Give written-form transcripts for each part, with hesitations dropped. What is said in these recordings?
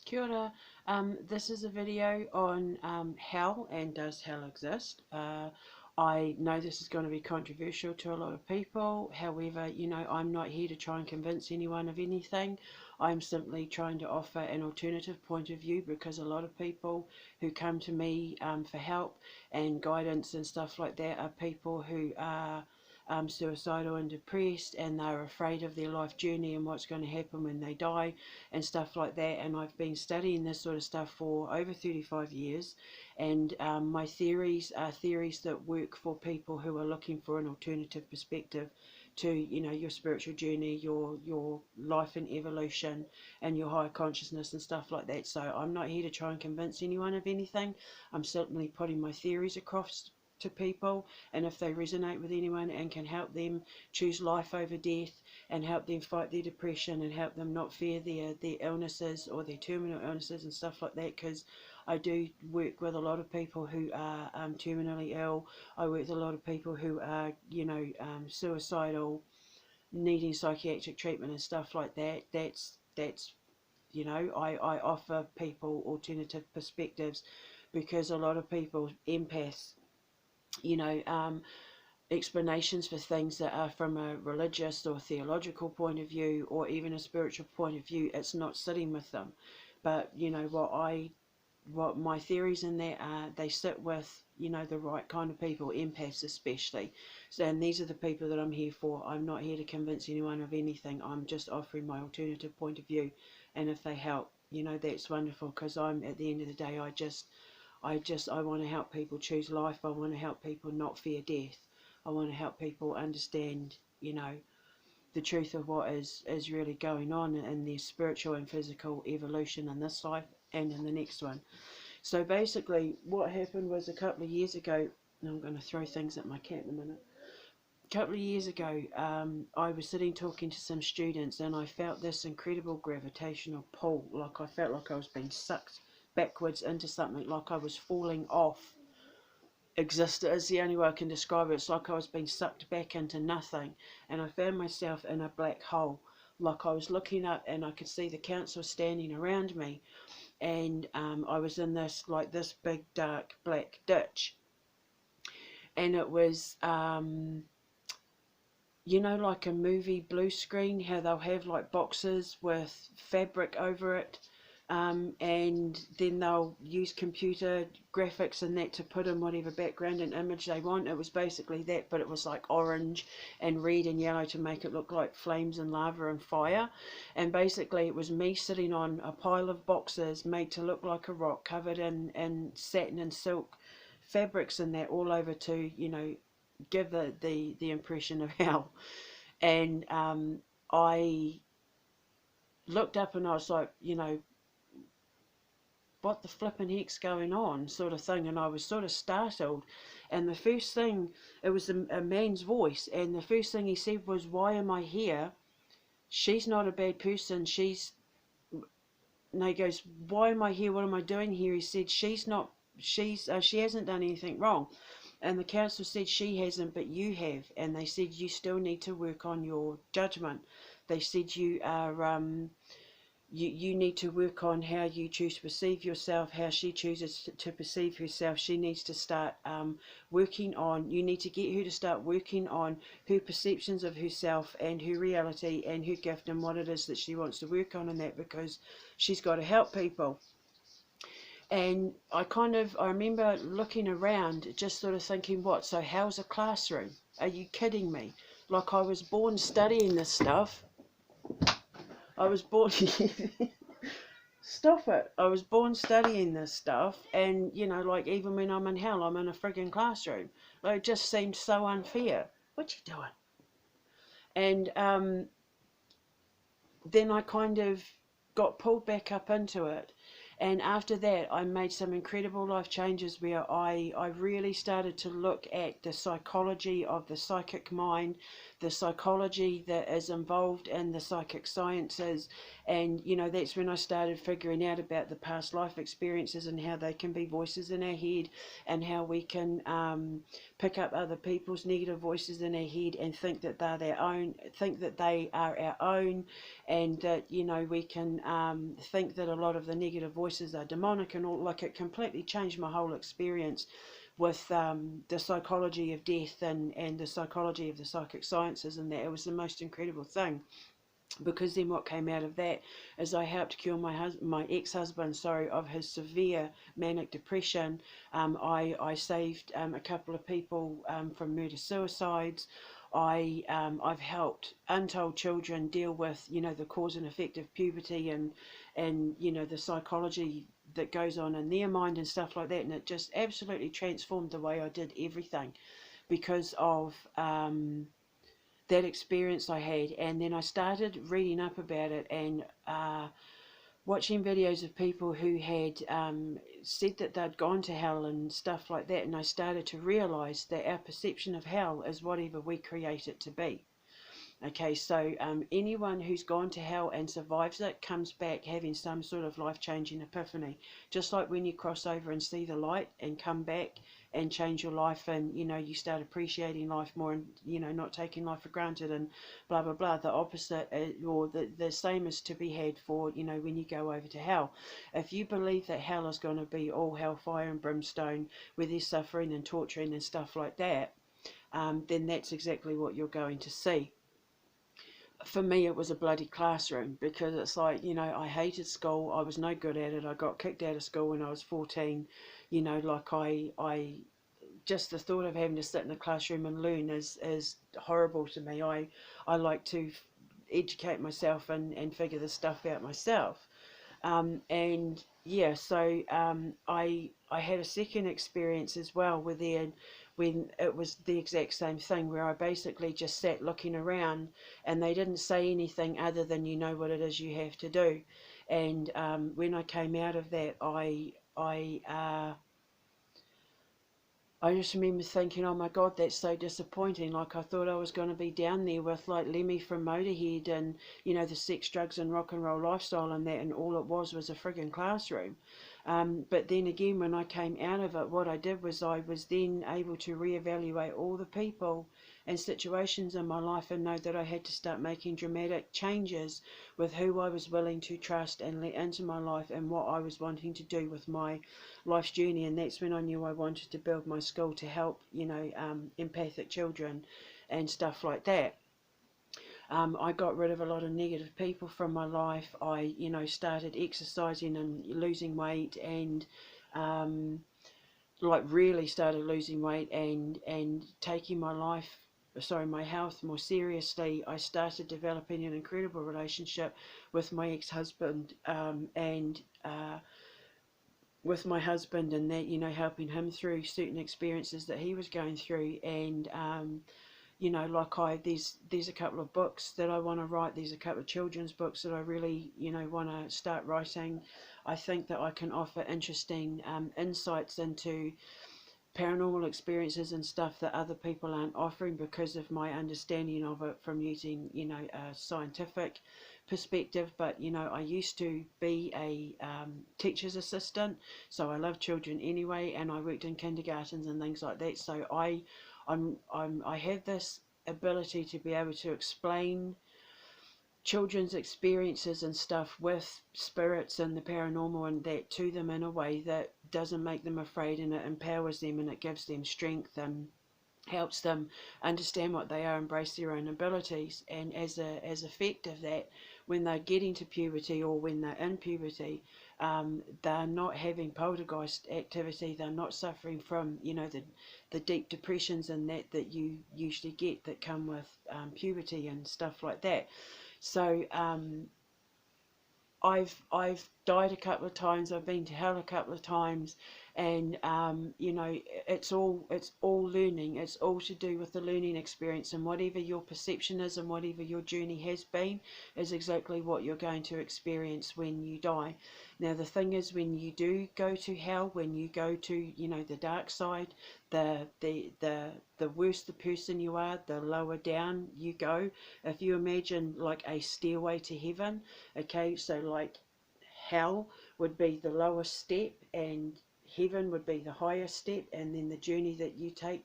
Kia ora. This is a video on hell and does hell exist. I know this is going to be controversial to a lot of people. However, I'm not here to try and convince anyone of anything. I'm simply trying to offer an alternative point of view, because a lot of people who come to me for help and guidance and stuff like that are people who are suicidal and depressed, and they're afraid of their life journey and what's going to happen when they die and stuff like that. And I've been studying this sort of stuff for over 35 years, and my theories are theories that work for people who are looking for an alternative perspective to your spiritual journey, your life and evolution, and your higher consciousness and stuff like that. So I'm not here to try and convince anyone of anything. I'm certainly putting my theories across to people, and if they resonate with anyone and can help them choose life over death and help them fight their depression and help them not fear their illnesses or their terminal illnesses and stuff like that, because I do work with a lot of people who are terminally ill. I work with a lot of people who are suicidal, needing psychiatric treatment and stuff like that. That's I offer people alternative perspectives, because a lot of people, empaths, you know, um, explanations for things that are from a religious or theological point of view, or even a spiritual point of view, it's not sitting with them. But what my theories in there are, they sit with the right kind of people, empaths especially. So, and these are the people that I'm here for. I'm not here to convince anyone of anything. I'm just offering my alternative point of view, and if they help, that's wonderful, because I'm, at the end of the day, I want to help people choose life. I want to help people not fear death. I want to help people understand, the truth of what is really going on in their spiritual and physical evolution in this life and in the next one. So basically, what happened was, a couple of years ago, and I'm going to throw things at my cat in a minute. A couple of years ago, I was sitting talking to some students, and I felt this incredible gravitational pull. Like, I felt like I was being sucked backwards into something, like I was falling off existence is the only way I can describe it. It's like I was being sucked back into nothing, and I found myself in a black hole. Like, I was looking up and I could see the council standing around me, and I was in this big dark black ditch, and it was like a movie blue screen, how they'll have like boxes with fabric over it, and then they'll use computer graphics and that to put in whatever background and image they want. It was basically that, but it was like orange and red and yellow to make it look like flames and lava and fire. And basically it was me sitting on a pile of boxes made to look like a rock, covered in satin and silk fabrics and that, all over to give the impression of hell. And I looked up and I was like, what the flippin' heck's going on, sort of thing. And I was sort of startled, and the first thing, it was a man's voice, and the first thing he said was, "Why am I here? She's not a bad person, and he goes, "Why am I here? What am I doing here?" He said, she hasn't done anything wrong. And the council said, "She hasn't, but you have." And they said, "You still need to work on your judgment." They said, "You are you need to work on how you choose to perceive yourself, how she chooses to perceive herself. She needs to start working on, you need to get her to start working on her perceptions of herself and her reality and her gift and what it is that she wants to work on in that, because she's got to help people." And I remember looking around, just sort of thinking, what, so how's a classroom? Are you kidding me? Like, I was born studying this stuff. I was born... Stop it. I was born studying this stuff, and, like, even when I'm in hell, I'm in a frigging classroom. Like, it just seemed so unfair. What you doing? And then I kind of got pulled back up into it, And after that, I made some incredible life changes where I really started to look at the psychology of the psychic mind, the psychology that is involved in the psychic sciences. And, you know, that's when I started figuring out about the past life experiences and how they can be voices in our head, and how we can pick up other people's negative voices in our head and think that they're their own, think that they are our own, and that, you know, we can think that a lot of the negative voices are demonic and all. Like, it completely changed my whole experience with the psychology of death and the psychology of the psychic sciences, and that it was the most incredible thing. Because then what came out of that is I helped cure my ex-husband, of his severe manic depression. I saved a couple of people from murder-suicides. I've helped untold children deal with, you know, the cause and effect of puberty, and you know, the psychology that goes on in their mind and stuff like that. And it just absolutely transformed the way I did everything because of that experience I had. And then I started reading up about it and watching videos of people who had said that they'd gone to hell and stuff like that. And I started to realize that our perception of hell is whatever we create it to be. Okay, so anyone who's gone to hell and survives it comes back having some sort of life-changing epiphany. Just like when you cross over and see the light and come back and change your life, and, you know, you start appreciating life more, and, you know, not taking life for granted and blah, blah, blah. The opposite, or the same is to be had for, you know, when you go over to hell. If you believe that hell is going to be all hellfire and brimstone, where there's suffering and torturing and stuff like that, then that's exactly what you're going to see. For me, it was a bloody classroom, because it's like, you know, I hated school. I was no good at it. I got kicked out of school when I was 14. You know, like I just the thought of having to sit in a classroom and learn is horrible to me. I like to educate myself and figure this stuff out myself. And yeah, so I had a second experience as well with there, when it was the exact same thing, where I basically just sat looking around, and they didn't say anything other than, you know what it is you have to do. And when I came out of that, I just remember thinking, oh my God, that's so disappointing. Like, I thought I was going to be down there with like Lemmy from Motorhead and, you know, the sex, drugs and rock and roll lifestyle and that, and all it was a frigging classroom. But then again, when I came out of it, what I did was I was then able to reevaluate all the people and situations in my life, and know that I had to start making dramatic changes with who I was willing to trust and let into my life, and what I was wanting to do with my life's journey. And that's when I knew I wanted to build my school to help, you know, empathic children and stuff like that. I got rid of a lot of negative people from my life. I, you know, started exercising and losing weight, and like really started losing weight and taking my health more seriously. I started developing an incredible relationship with my ex-husband, and with my husband, and that, you know, helping him through certain experiences that he was going through. And you know, like there's a couple of books that I want to write. There's a couple of children's books that I really, you know, want to start writing. I think that I can offer interesting insights into paranormal experiences and stuff that other people aren't offering, because of my understanding of it from using, you know, a scientific perspective. But, you know, I used to be a teacher's assistant, so I love children anyway, and I worked in kindergartens and things like that. So I have this ability to be able to explain children's experiences and stuff with spirits and the paranormal and that to them in a way that doesn't make them afraid, and it empowers them, and it gives them strength and helps them understand what they are, embrace their own abilities. And as effect of that, when they're getting to puberty, or when they're in puberty, they're not having poltergeist activity. They're not suffering from, you know, the deep depressions and that you usually get that come with puberty and stuff like that. So I've died a couple of times. I've been to hell a couple of times, And you know, it's all learning. It's all to do with the learning experience, and whatever your perception is and whatever your journey has been is exactly what you're going to experience when you die. Now the thing is, when you do go to hell, when you go to, you know, the dark side, the worse the person you are, the lower down you go. If you imagine like a stairway to heaven, okay, so like hell would be the lowest step and heaven would be the highest step, and then the journey that you take,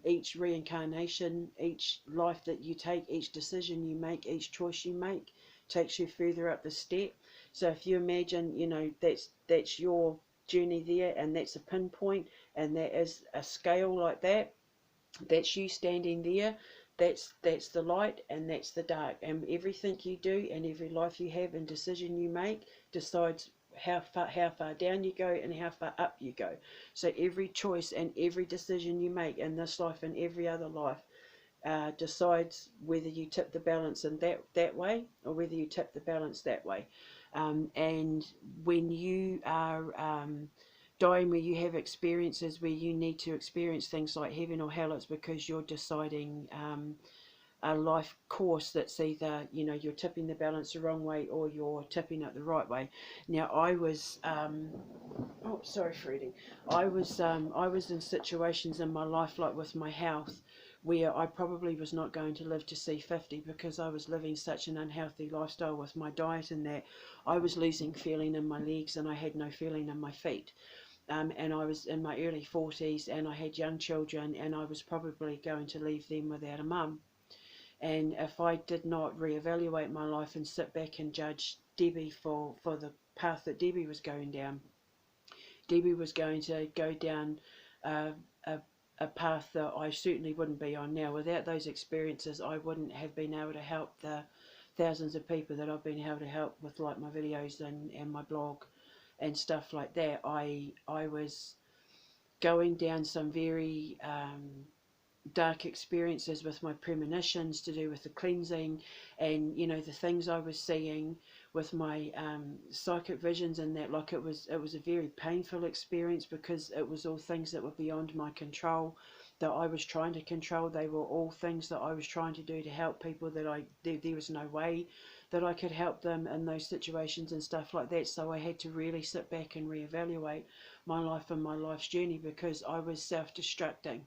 each reincarnation, each life that you take, each decision you make, each choice you make takes you further up the step. So if you imagine, you know, that's your journey there, and that's a pinpoint, and that is a scale like that. That's you standing there. That's the light and that's the dark. And everything you do and every life you have and decision you make decides how far down you go and how far up you go. So every choice and every decision you make in this life and every other life decides whether you tip the balance in that way or whether you tip the balance that way. And when you are dying, where you have experiences where you need to experience things like heaven or hell, it's because you're deciding a life course that's either, you know, you're tipping the balance the wrong way or you're tipping it the right way. Now I was oh, sorry Freddie, I was in situations in my life, like with my health, where I probably was not going to live to see 50 because I was living such an unhealthy lifestyle with my diet, and that I was losing feeling in my legs and I had no feeling in my feet. And I was in my early 40s and I had young children, and I was probably going to leave them without a mum. And if I did not reevaluate my life and sit back and judge Debbie for the path that Debbie was going down, Debbie was going to go down uh, a, a path that I certainly wouldn't be on now. Without those experiences, I wouldn't have been able to help the thousands of people that I've been able to help with, like my videos and my blog and stuff like that. I was going down some very dark experiences with my premonitions to do with the cleansing, and you know, the things I was seeing with my psychic visions, and that, like, it was a very painful experience because it was all things that were beyond my control, that I was trying to control. They were all things that I was trying to do to help people, that there was no way that I could help them in those situations and stuff like that. So I had to really sit back and reevaluate my life and my life's journey, because I was self-destructing.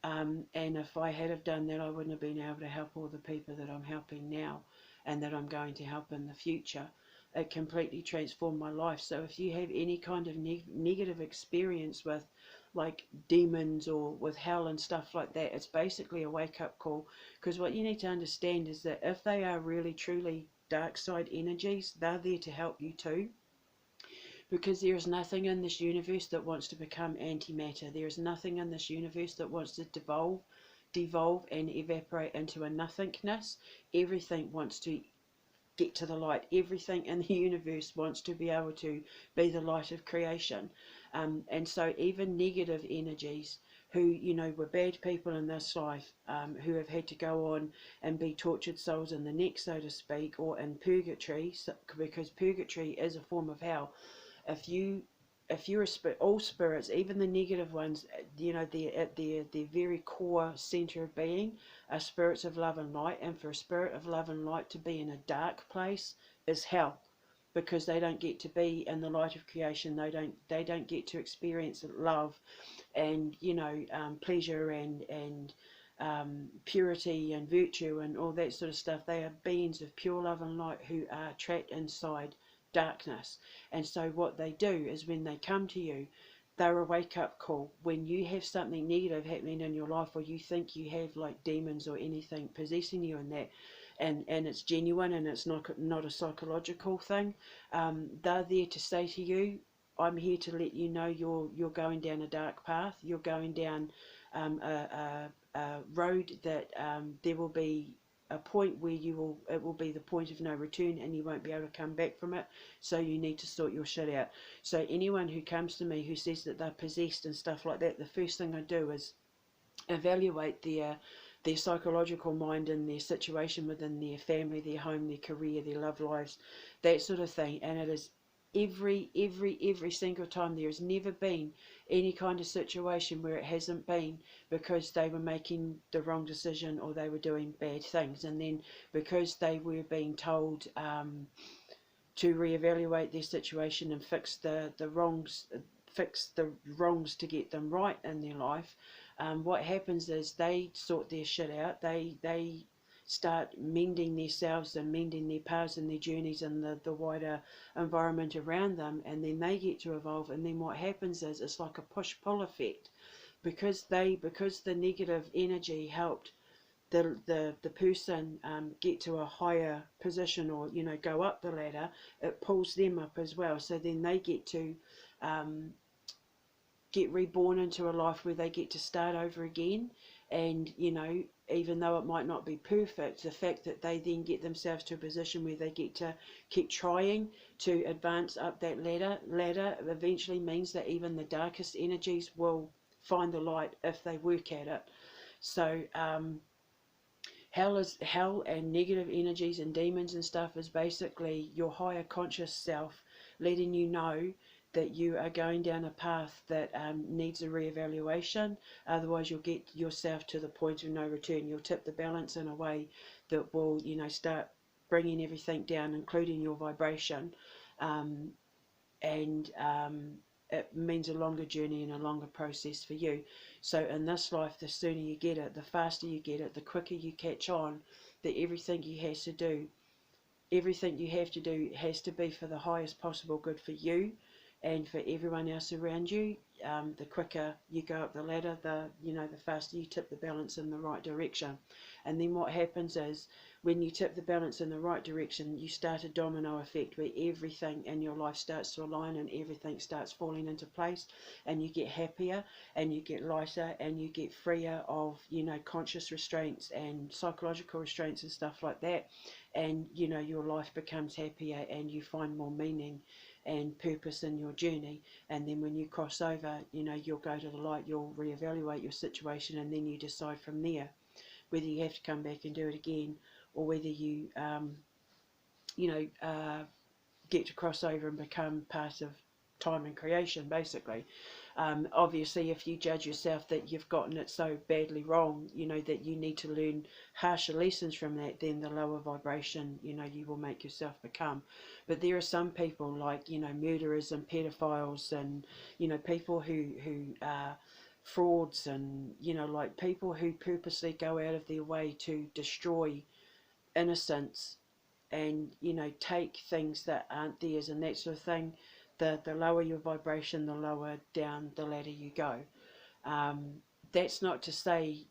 And if I had have done that, I wouldn't have been able to help all the people that I'm helping now and that I'm going to help in the future. It completely transformed my life. So if you have any kind of negative experience with, like, demons or with hell and stuff like that, it's basically a wake-up call. Because what you need to understand is that if they are really truly dark side energies, they're there to help you too, because there is nothing in this universe that wants to become antimatter. There is nothing in this universe that wants to devolve and evaporate into a nothingness. Everything wants to get to the light. Everything in the universe wants to be able to be the light of creation. And so even negative energies, who, you know, were bad people in this life, who have had to go on and be tortured souls in the next, so to speak, or in purgatory, because purgatory is a form of hell. If you're a spirit, all spirits, even the negative ones, you know, they're at their very core center of being, are spirits of love and light. And for a spirit of love and light to be in a dark place is hell, because they don't get to be in the light of creation. They don't get to experience love and, you know, pleasure and purity and virtue and all that sort of stuff. They are beings of pure love and light who are trapped inside darkness. And so what they do is, when they come to you, they're a wake-up call. When you have something negative happening in your life, or you think you have like demons or anything possessing you, and that, and it's genuine and it's not a psychological thing, they're there to say to you, I'm here to let you know you're going down a dark path. You're going down a road that there will be a point where it will be the point of no return, and you won't be able to come back from it. So you need to sort your shit out. So anyone who comes to me who says that they're possessed and stuff like that, the first thing I do is evaluate their psychological mind and their situation within their family, their home, their career, their love lives, that sort of thing. And it is Every single time. There has never been any kind of situation where it hasn't been because they were making the wrong decision or they were doing bad things, and then because they were being told to reevaluate their situation and fix the wrongs to get them right in their life. What happens is they sort their shit out. They start mending themselves and mending their paths and their journeys and the wider environment around them, and then they get to evolve. And then what happens is it's like a push-pull effect, because the negative energy helped the person get to a higher position, or go up the ladder. It pulls them up as well, so then they get to um, get reborn into a life where they get to start over again. And even though it might not be perfect, the fact that they then get themselves to a position where they get to keep trying to advance up that ladder eventually means that even the darkest energies will find the light if they work at it. So hell and negative energies and demons and stuff is basically your higher conscious self letting you know that you are going down a path that needs a reevaluation. Otherwise, you'll get yourself to the point of no return. You'll tip the balance in a way that will, start bringing everything down, including your vibration. And it means a longer journey and a longer process for you. So in this life, the sooner you get it, the faster you get it, the quicker you catch on that everything you have to do has to be for the highest possible good for you and for everyone else around you. The quicker you go up the ladder, the faster you tip the balance in the right direction. And then what happens is, when you tip the balance in the right direction, you start a domino effect where everything in your life starts to align and everything starts falling into place, and you get happier and you get lighter and you get freer of conscious restraints and psychological restraints and stuff like that. And your life becomes happier and you find more meaning and purpose in your journey. And then when you cross over, you'll go to the light, you'll reevaluate your situation, and then you decide from there whether you have to come back and do it again, or whether you get to cross over and become part of time and creation, basically. Obviously, if you judge yourself that you've gotten it so badly wrong, that you need to learn harsher lessons from that, then the lower vibration, you will make yourself become. But there are some people, like, murderers and pedophiles and, people who are frauds, and, like people who purposely go out of their way to destroy innocence and take things that aren't theirs and that sort of thing. The lower your vibration, the lower down the ladder you go. That's not to say,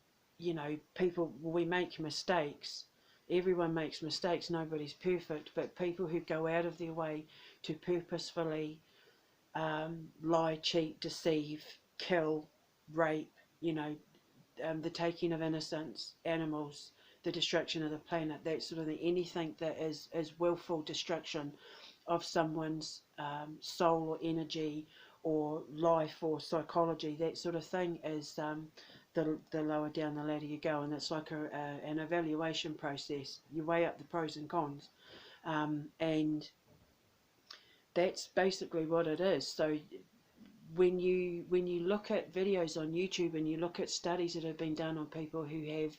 people, we make mistakes. Everyone makes mistakes, nobody's perfect, but people who go out of their way to purposefully lie, cheat, deceive, kill, rape, the taking of innocence, animals, the destruction of the planet, that sort of thing. Anything that is willful destruction of someone's soul or energy or life or psychology, that sort of thing, is the lower down the ladder you go. And it's like an evaluation process. You weigh up the pros and cons, and that's basically what it is. So when you look at videos on YouTube and you look at studies that have been done on people who have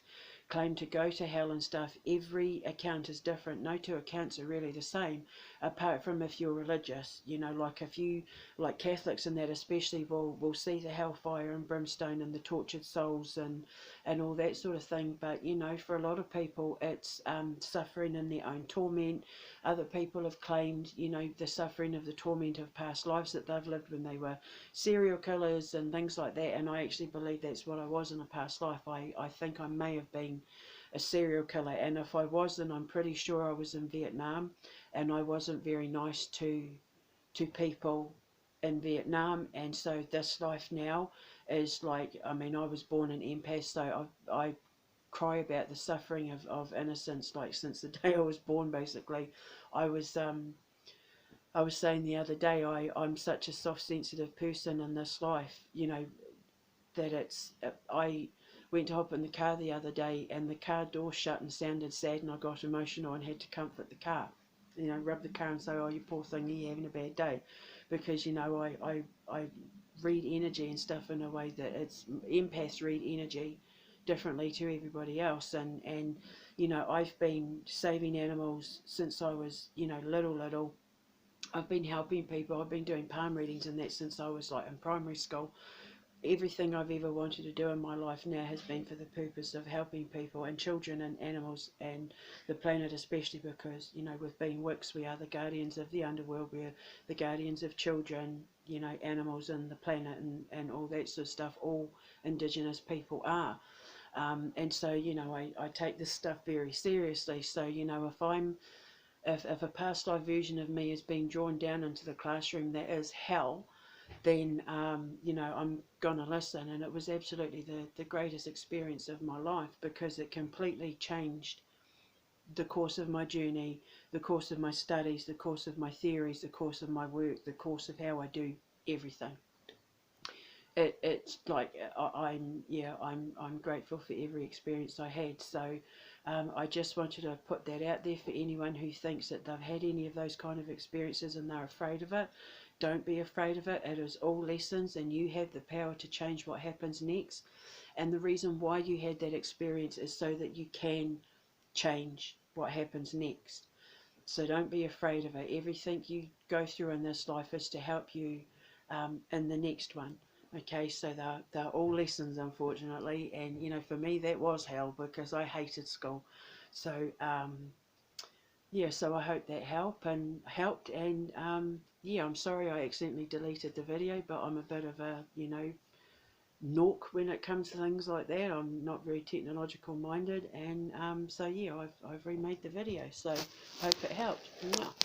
claimed to go to hell and stuff, every account is different. No two accounts are really the same, apart from if you're religious. Like if you, like Catholics and that especially, will see the hellfire and brimstone and the tortured souls and all that sort of thing. But for a lot of people, it's suffering in their own torment. Other people have claimed the suffering of the torment of past lives that they've lived when they were serial killers and things like that. And I actually believe that's what I was in a past life. I think I may have been a serial killer, and if I was, then I'm pretty sure I was in Vietnam, and I wasn't very nice to people in Vietnam. And so this life now is like, I was born an empath, so I cry about the suffering of innocence, like since the day I was born, basically. I was saying the other day, I'm such a soft, sensitive person in this life, that I went to hop in the car the other day and the car door shut and sounded sad, and I got emotional and had to comfort the car. you know, rub the car and say, oh, you poor thing, you're having a bad day, because, you know, I read energy and stuff in a way that it's empaths read energy differently to everybody else, and you know, I've been saving animals since I was, you know, little. I've been helping people. I've been doing palm readings and that since I was like in primary school. Everything I've ever wanted to do in my life now has been for the purpose of helping people and children and animals and the planet, especially because, you know, with being wicks, we are the guardians of the underworld, we're the guardians of children, you know, animals and the planet, and all that sort of stuff. All indigenous people are. And so, you know, I take this stuff very seriously. So, you know, if a past life version of me is being drawn down into the classroom that is hell, then you know, I'm gonna listen. And it was absolutely the greatest experience of my life, because it completely changed the course of my journey, the course of my studies, the course of my theories, the course of my work, the course of how I do everything. It's like I'm grateful for every experience I had. So I just wanted to put that out there for anyone who thinks that they've had any of those kind of experiences and they're afraid of it. Don't be afraid of it. It is all lessons, and you have the power to change what happens next. And the reason why you had that experience is so that you can change what happens next. So don't be afraid of it. Everything you go through in this life is to help you in the next one. Okay, so they're all lessons, unfortunately. And, you know, for me, that was hell because I hated school. So, yeah, so I hope that helped. And, yeah, I'm sorry I accidentally deleted the video, but I'm a bit of a, you know, nork when it comes to things like that. I'm not very technological minded, and so yeah, I've remade the video, so hope it helped. Mwah.